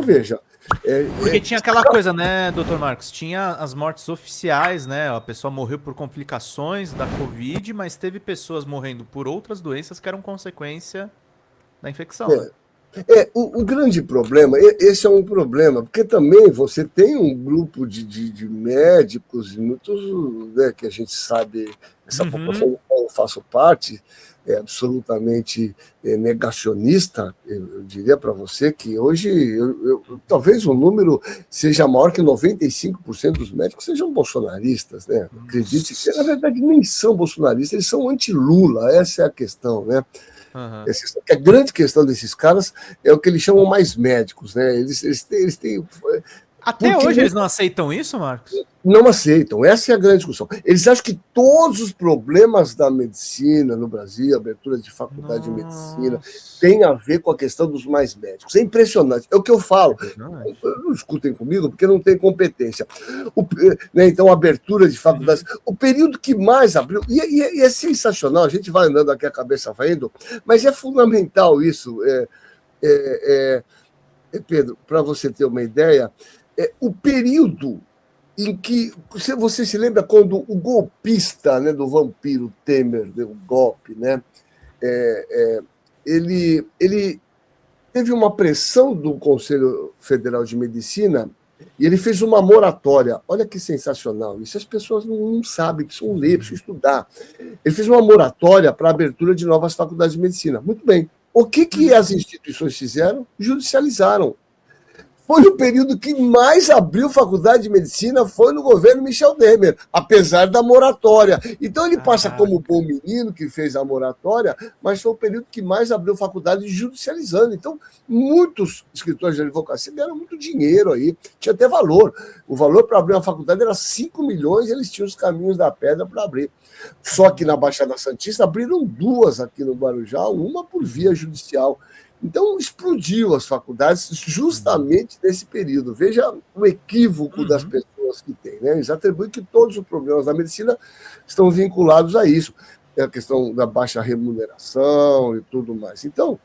Então, veja... Porque tinha aquela coisa, né, doutor Marcos? Tinha as mortes oficiais, né? A pessoa morreu por complicações da Covid, mas teve pessoas morrendo por outras doenças que eram consequência da infecção, né? O grande problema, esse é um problema, porque também você tem um grupo de médicos, muitos, né, que a gente sabe, essa população da qual eu faço parte, é absolutamente negacionista. Eu diria para você que hoje, talvez o número seja maior que 95% dos médicos sejam bolsonaristas, né? Acredite que, na verdade, nem são bolsonaristas, eles são anti-Lula, essa é a questão, né? A grande questão desses caras é o que eles chamam mais médicos, né? Eles têm. Até hoje eles não aceitam isso, Marcos? Não aceitam, essa é a grande discussão. Eles acham que todos os problemas da medicina no Brasil, abertura de faculdade de medicina, tem a ver com a questão dos mais médicos. É impressionante. É o que eu falo. Não escutem comigo, porque não tem competência. Então, abertura de faculdades. O período que mais abriu, e é sensacional, a gente vai andando aqui, a cabeça vai indo, mas é fundamental isso, Pedro, para você ter uma ideia, o período em que você se lembra quando o golpista, né, do vampiro Temer deu um golpe, né? Ele teve uma pressão do Conselho Federal de Medicina e ele fez uma moratória. Olha que sensacional! Isso as pessoas não sabem, precisam ler, precisam estudar. Ele fez uma moratória para a abertura de novas faculdades de medicina. Muito bem. O que as instituições fizeram? Judicializaram. Foi o período que mais abriu faculdade de medicina, foi no governo Michel Temer, apesar da moratória. Então ele passa como bom menino que fez a moratória, mas foi o período que mais abriu faculdade judicializando. Então, muitos escritores de advocacia deram muito dinheiro aí, tinha até valor. O valor para abrir uma faculdade era 5 milhões, eles tinham os caminhos da pedra para abrir. Só que na Baixada Santista abriram 2 aqui no Guarujá, uma por via judicial. Então, explodiu as faculdades justamente nesse período. Veja o equívoco das pessoas que têm, né? Eles atribuem que todos os problemas da medicina estão vinculados a isso. É a questão da baixa remuneração e tudo mais. Então,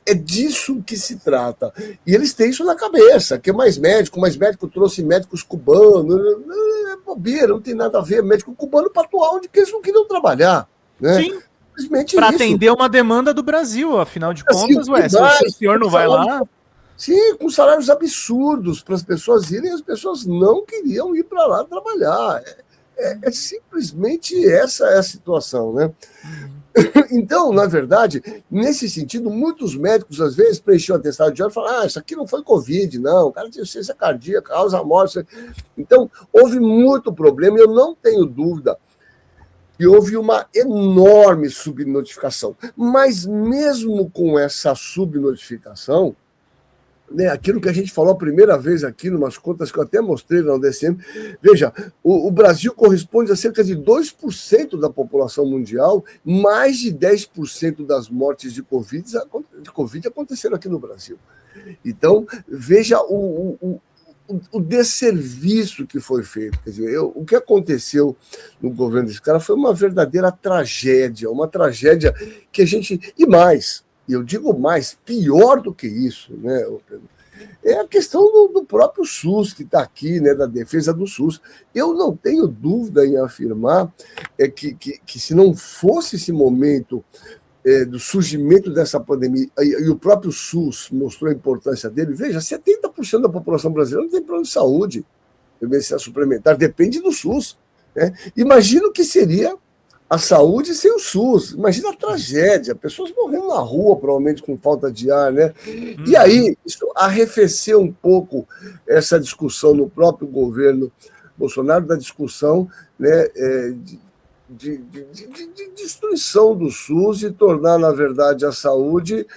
é disso que se trata. E eles têm isso na cabeça, que é mais médico trouxe médicos cubanos. É bobeira, não tem nada a ver. Médico cubano para atuar onde eles não queriam trabalhar, né? Sim. Para atender uma demanda do Brasil, afinal de contas, se o senhor não vai lá... Sim, com salários absurdos para as pessoas irem, as pessoas não queriam ir para lá trabalhar. Simplesmente essa é a situação, né? Então, na verdade, nesse sentido, muitos médicos, às vezes, preenchiam o atestado de óbito e falavam, isso aqui não foi Covid, não, o cara tinha ciência cardíaca, causa morte. Então, houve muito problema, e eu não tenho dúvida e houve uma enorme subnotificação. Mas mesmo com essa subnotificação, né, aquilo que a gente falou a primeira vez aqui, em umas contas que eu até mostrei na UDSM, veja, o Brasil corresponde a cerca de 2% da população mundial, mais de 10% das mortes de Covid aconteceram aqui no Brasil. Então, veja o desserviço que foi feito. Quer dizer, o que aconteceu no governo desse cara foi uma verdadeira tragédia, uma tragédia que a gente... E mais, eu digo mais, pior do que isso, né, Pedro? É a questão do próprio SUS, que está aqui, né, da defesa do SUS. Eu não tenho dúvida em afirmar que se não fosse esse momento do surgimento dessa pandemia, e o próprio SUS mostrou a importância dele, veja, 70% da população brasileira não tem plano de saúde, emergência suplementar, depende do SUS. Né? Imagina o que seria a saúde sem o SUS, imagina a tragédia, pessoas morrendo na rua, provavelmente com falta de ar, né? E aí, isso arrefeceu um pouco essa discussão no próprio governo Bolsonaro, da discussão, né, de destruição do SUS e tornar, na verdade, a saúde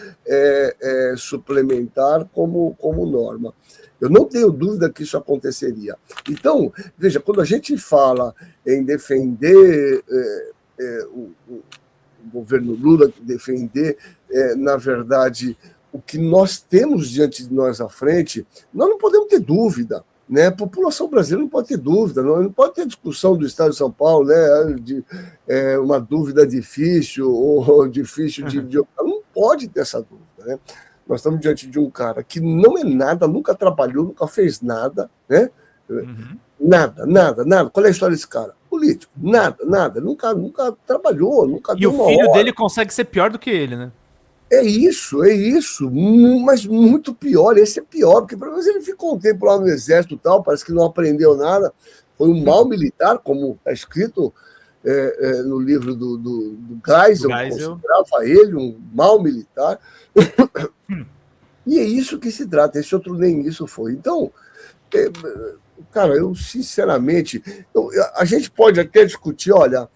suplementar como norma. Eu não tenho dúvida que isso aconteceria. Então, veja, quando a gente fala em defender o governo Lula, defender, na verdade, o que nós temos diante de nós à frente, nós não podemos ter dúvida. Né? A população brasileira não pode ter dúvida, não pode ter discussão do Estado de São Paulo, né? Uma dúvida difícil ou difícil de... Não pode ter essa dúvida. Né? Nós estamos diante de um cara que não é nada, nunca trabalhou, nunca fez nada, né? Uhum. Nada. Qual é a história desse cara? Político. Nada. Nunca trabalhou, nunca E deu o uma filho hora. dele consegue ser pior do que ele, né? É isso. Mas muito pior. Esse é pior, porque pelo menos ele ficou um tempo lá no exército e tal, parece que não aprendeu nada. Foi um mau militar, como está escrito no livro do Geisel, Do Geisel. considerava ele um mau militar. E é isso que se trata, esse outro nem isso foi. Então, cara, eu sinceramente, a gente pode até discutir, olha,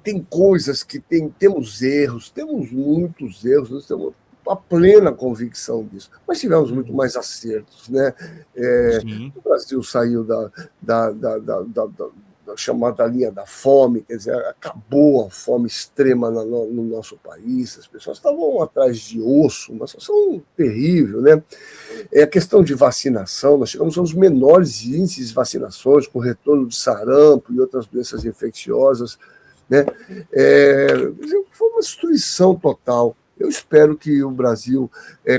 tem coisas que temos erros, temos muitos erros, nós temos a plena convicção disso, mas tivemos muito mais acertos, né? O Brasil saiu da chamada linha da fome, quer dizer, acabou a fome extrema no nosso país, as pessoas estavam atrás de osso, uma situação terrível, né? É a questão de vacinação, nós chegamos aos menores índices de vacinações, com retorno de sarampo e outras doenças infecciosas, né? Foi uma destruição total. Eu espero que o Brasil,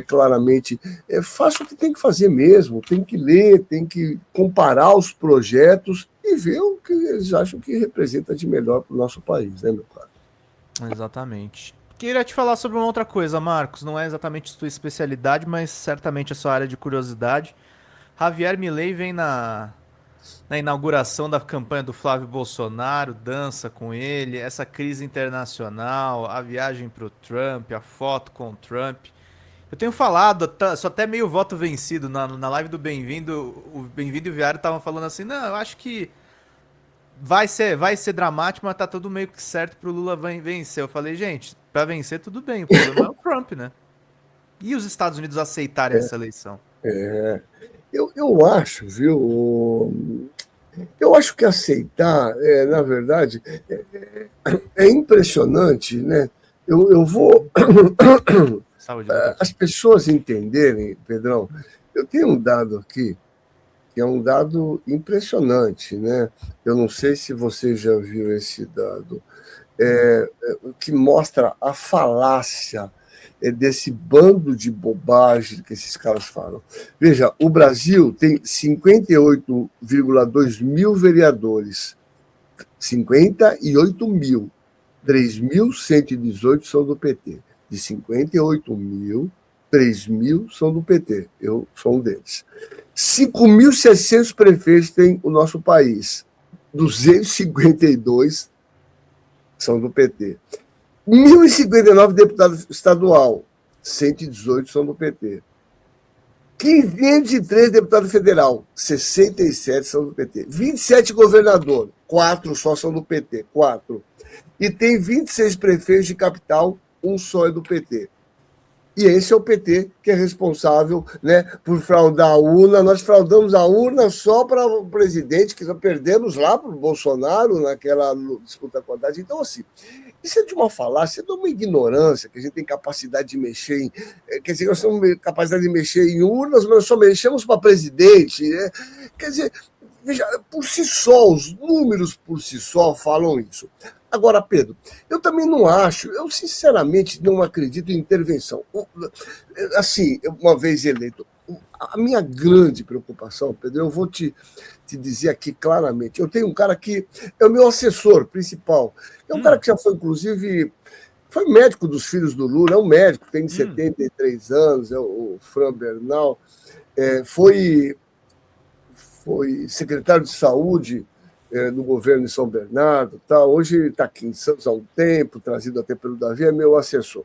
claramente, faça o que tem que fazer mesmo, tem que ler, tem que comparar os projetos e ver o que eles acham que representa de melhor para o nosso país, né, meu caro? Exatamente. Queria te falar sobre uma outra coisa, Marcos. Não é exatamente sua especialidade, mas certamente a sua área de curiosidade. Javier Milei vem na inauguração da campanha do Flávio Bolsonaro, dança com ele, essa crise internacional, a viagem para o Trump, a foto com o Trump. Eu tenho falado, sou até meio voto vencido, na live do Bem-vindo, o Bem-vindo e o Viário estavam falando assim, não, eu acho que vai ser dramático, mas tá tudo meio que certo pro Lula vencer. Eu falei, gente, pra vencer tudo bem, o problema é o Trump, né? E os Estados Unidos aceitarem essa eleição? Eu acho, viu? Eu acho que aceitar, na verdade, é impressionante, né? Eu vou. Saúde, doutor. As pessoas entenderem, Pedrão, eu tenho um dado aqui, que é um dado impressionante, né? Eu não sei se você já viu esse dado, que mostra a falácia desse bando de bobagem que esses caras falam. Veja, o Brasil tem 58,2 mil vereadores. 58 mil. 3.118 são do PT. De 58 mil, 3 mil são do PT. Eu sou um deles. 5.600 prefeitos tem o nosso país. 252 são do PT. 1.059 deputados estadual, 118 são do PT. 503 deputados federal, 67 são do PT. 27 governador, 4 só são do PT, 4. E tem 26 prefeitos de capital, um só é do PT. E esse é o PT que é responsável, né, por fraudar a urna. Nós fraudamos a urna só para o presidente, que nós perdemos lá para o Bolsonaro naquela disputa com a Haddad. Então, assim, isso é de uma falácia, de uma ignorância, que a gente tem capacidade de mexer em. Quer dizer, nós temos capacidade de mexer em urnas, mas nós só mexemos para presidente. Né? Quer dizer, veja, por si só, os números por si só falam isso. Agora, Pedro, eu também não acho, eu sinceramente não acredito em intervenção. Assim, uma vez eleito, a minha grande preocupação, Pedro, eu vou te dizer aqui claramente, eu tenho um cara que é o meu assessor principal, é um cara que já foi, inclusive, foi médico dos filhos do Lula, é um médico, tem 73 anos, é o Fran Bernal, foi secretário de saúde no governo de São Bernardo, tá? Hoje está aqui em Santos há um tempo, trazido até pelo Davi, é meu assessor.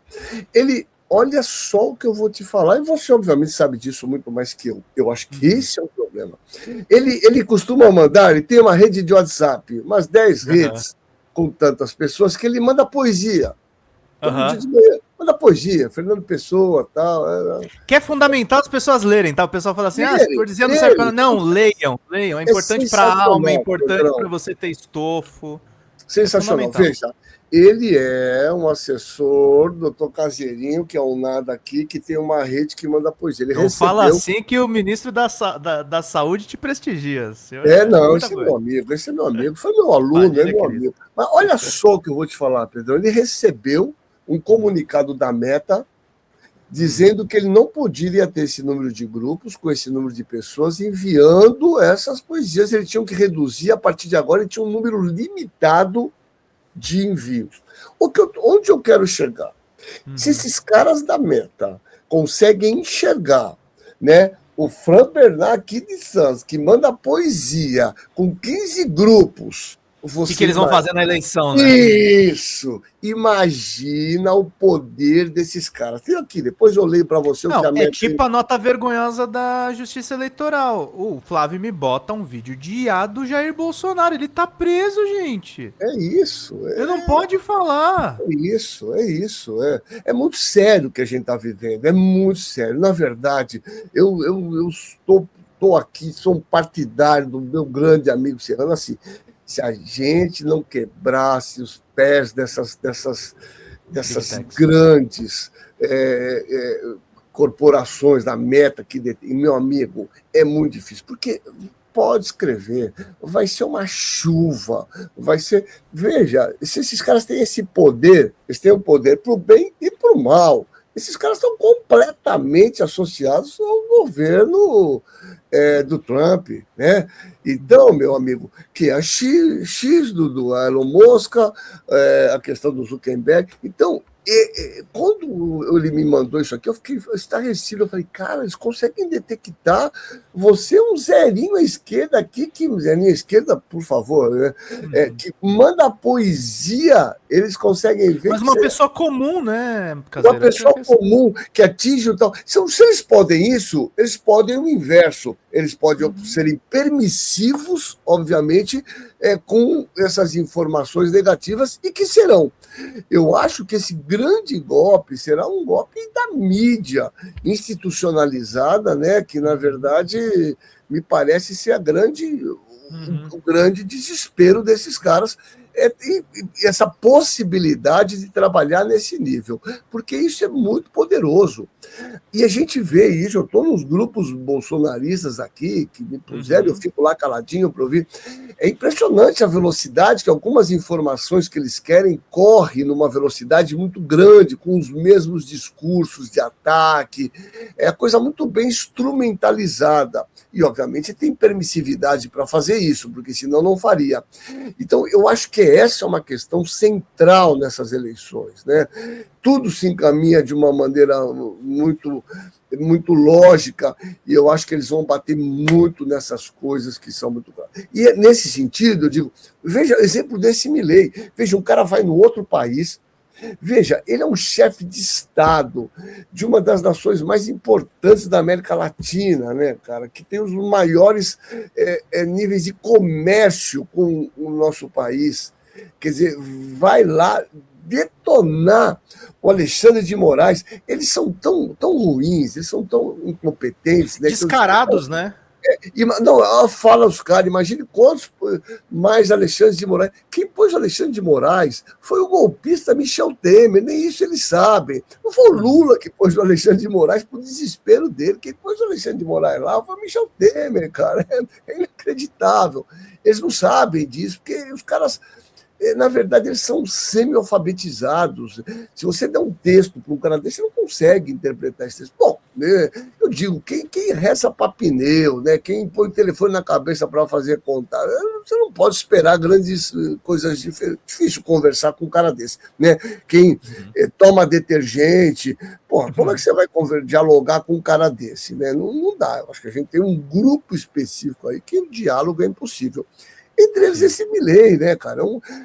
Ele, olha só o que eu vou te falar, e você obviamente sabe disso muito mais que eu. Eu acho que esse é o problema. Ele costuma mandar, ele tem uma rede de WhatsApp, umas 10 redes com tantas pessoas, que ele manda poesia. Todo dia de manhã. Manda poesia, Fernando Pessoa, tal. Que é fundamental as pessoas lerem, tá? O pessoal fala assim, se poesia não serve para... Não, leiam. É importante para a alma, é importante para você ter estofo. Sensacional. Veja, ele é um assessor do Dr. Caseirinho, que é um nada aqui, que tem uma rede que manda poesia. Ele não fala assim que o ministro da Saúde te prestigia. Não, esse é meu amigo, foi meu aluno, é meu amigo. Mas olha só o que eu vou te falar, Pedro. Ele recebeu um comunicado da Meta dizendo que ele não poderia ter esse número de grupos, com esse número de pessoas, enviando essas poesias. Eles tinham que reduzir, a partir de agora, ele tinha um número limitado de envios. Onde eu quero chegar? Se esses caras da Meta conseguem enxergar, né, o Fran Bernard aqui de Santos, que manda poesia com 15 grupos. O que eles vão fazer na eleição, né? Isso! Imagina o poder desses caras. Tem aqui, depois eu leio para você não, o que a Meta... É tipo a nota vergonhosa da Justiça Eleitoral. O Flávio me bota um vídeo de IA do Jair Bolsonaro. Ele tá preso, gente. É isso. Ele não pode falar. É isso. É muito sério o que a gente está vivendo. É muito sério. Na verdade, eu estou aqui, sou um partidário do meu grande amigo Serrano, assim. Se a gente não quebrasse os pés dessas grandes corporações da Meta, que meu amigo, é muito difícil, porque pode escrever, vai ser uma chuva, vai ser... Veja, se esses caras têm esse poder, eles têm o poder para o bem e para o mal. Esses caras estão completamente associados ao governo do Trump, né? Então, meu amigo, que a X do Elon Musk, a questão do Zuckerberg. Então, quando ele me mandou isso aqui, eu fiquei estarrecido. Eu falei, cara, eles conseguem detectar você um zerinho à esquerda aqui, zerinho à esquerda, por favor, né? Que manda poesia, eles conseguem ver. Mas uma pessoa comum, né, Caseira? Uma pessoa comum que atinge o tal. Se eles podem isso, eles podem o inverso. Eles podem serem permissivos, obviamente, com essas informações negativas, e que serão. Eu acho que esse grande golpe será um golpe da mídia institucionalizada, né, que, na verdade, me parece ser o grande desespero desses caras, essa possibilidade de trabalhar nesse nível, porque isso é muito poderoso. E a gente vê isso, eu estou nos grupos bolsonaristas aqui, que me puseram, eu fico lá caladinho para ouvir. É impressionante a velocidade que algumas informações que eles querem correm numa velocidade muito grande, com os mesmos discursos de ataque. É coisa muito bem instrumentalizada. E, obviamente, tem permissividade para fazer isso, porque senão não faria. Então, eu acho que essa é uma questão central nessas eleições, né? Tudo se encaminha de uma maneira muito lógica, e eu acho que eles vão bater muito nessas coisas que são muito claras. E nesse sentido, eu digo, veja o exemplo desse Milei. Veja, um cara vai no outro país, veja, ele é um chefe de Estado de uma das nações mais importantes da América Latina, né, cara, que tem os maiores níveis de comércio com o nosso país. Quer dizer, vai lá detonar o Alexandre de Moraes. Eles são tão ruins, eles são tão incompetentes, né? Descarados, né? Não, fala os caras, imagine quantos mais Alexandre de Moraes. Quem pôs Alexandre de Moraes foi o golpista Michel Temer, nem isso eles sabem. Não foi o Lula que pôs o Alexandre de Moraes por desespero dele. Quem pôs o Alexandre de Moraes lá foi o Michel Temer, cara. É inacreditável. Eles não sabem disso, porque os caras, na verdade, eles são semi-alfabetizados. Se você der um texto para um cara desse, você não consegue interpretar esse texto. Bom, né, eu digo, quem reza para pneu, né, quem põe o telefone na cabeça para fazer conta, você não pode esperar grandes coisas diferentes. Difícil conversar com um cara desse. Né? Quem toma detergente, porra, como é que você vai dialogar com um cara desse? Né? Não dá. Eu acho que a gente tem um grupo específico aí que o diálogo é impossível. Entre eles esse Milei, né, cara?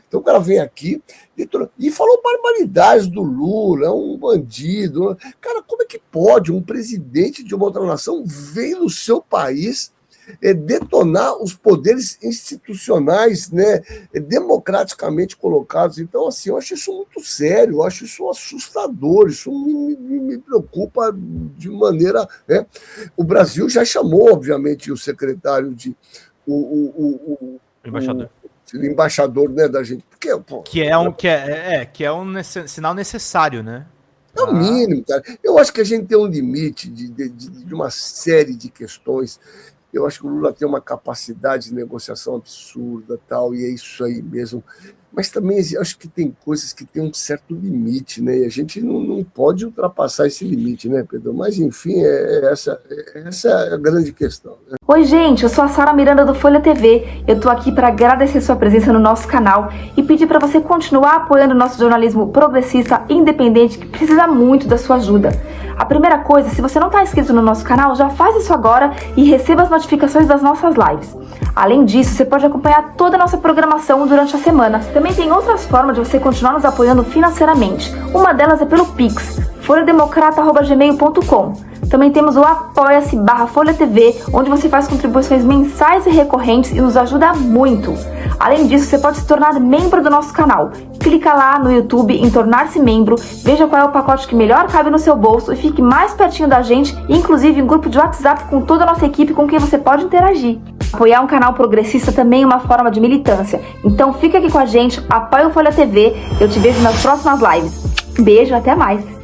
Então o cara vem aqui e falou barbaridades do Lula, é um bandido. Cara, como é que pode um presidente de uma outra nação vir no seu país detonar os poderes institucionais, né, democraticamente colocados? Então, assim, eu acho isso muito sério, eu acho isso assustador, isso me preocupa de maneira... Né? O Brasil já chamou, obviamente, o secretário de... O embaixador, né, da gente. Porque, pô, que é um sinal necessário, né? É o mínimo, cara. Eu acho que a gente tem um limite de uma série de questões Eu acho que o Lula tem uma capacidade de negociação absurda, tal, e é isso aí mesmo. Mas também acho que tem coisas que têm um certo limite, né? E a gente não pode ultrapassar esse limite, né, Pedro? Mas, enfim, essa é a grande questão, né? Oi, gente, eu sou a Sara Miranda do Folha TV. Eu tô aqui para agradecer sua presença no nosso canal e pedir para você continuar apoiando o nosso jornalismo progressista independente, que precisa muito da sua ajuda. A primeira coisa, se você não está inscrito no nosso canal, já faz isso agora e receba as notificações das nossas lives. Além disso, você pode acompanhar toda a nossa programação durante a semana. Também tem outras formas de você continuar nos apoiando financeiramente. Uma delas é pelo Pix, folhademocrata@gmail.com. Também temos o apoia-se/Folha TV, onde você faz contribuições mensais e recorrentes e nos ajuda muito. Além disso, você pode se tornar membro do nosso canal. Clica lá no YouTube em tornar-se membro, veja qual é o pacote que melhor cabe no seu bolso e fique mais pertinho da gente, inclusive em grupo de WhatsApp com toda a nossa equipe com quem você pode interagir. Apoiar um canal progressista também é uma forma de militância. Então fica aqui com a gente, apoia o Folha TV, eu te vejo nas próximas lives. Beijo, até mais!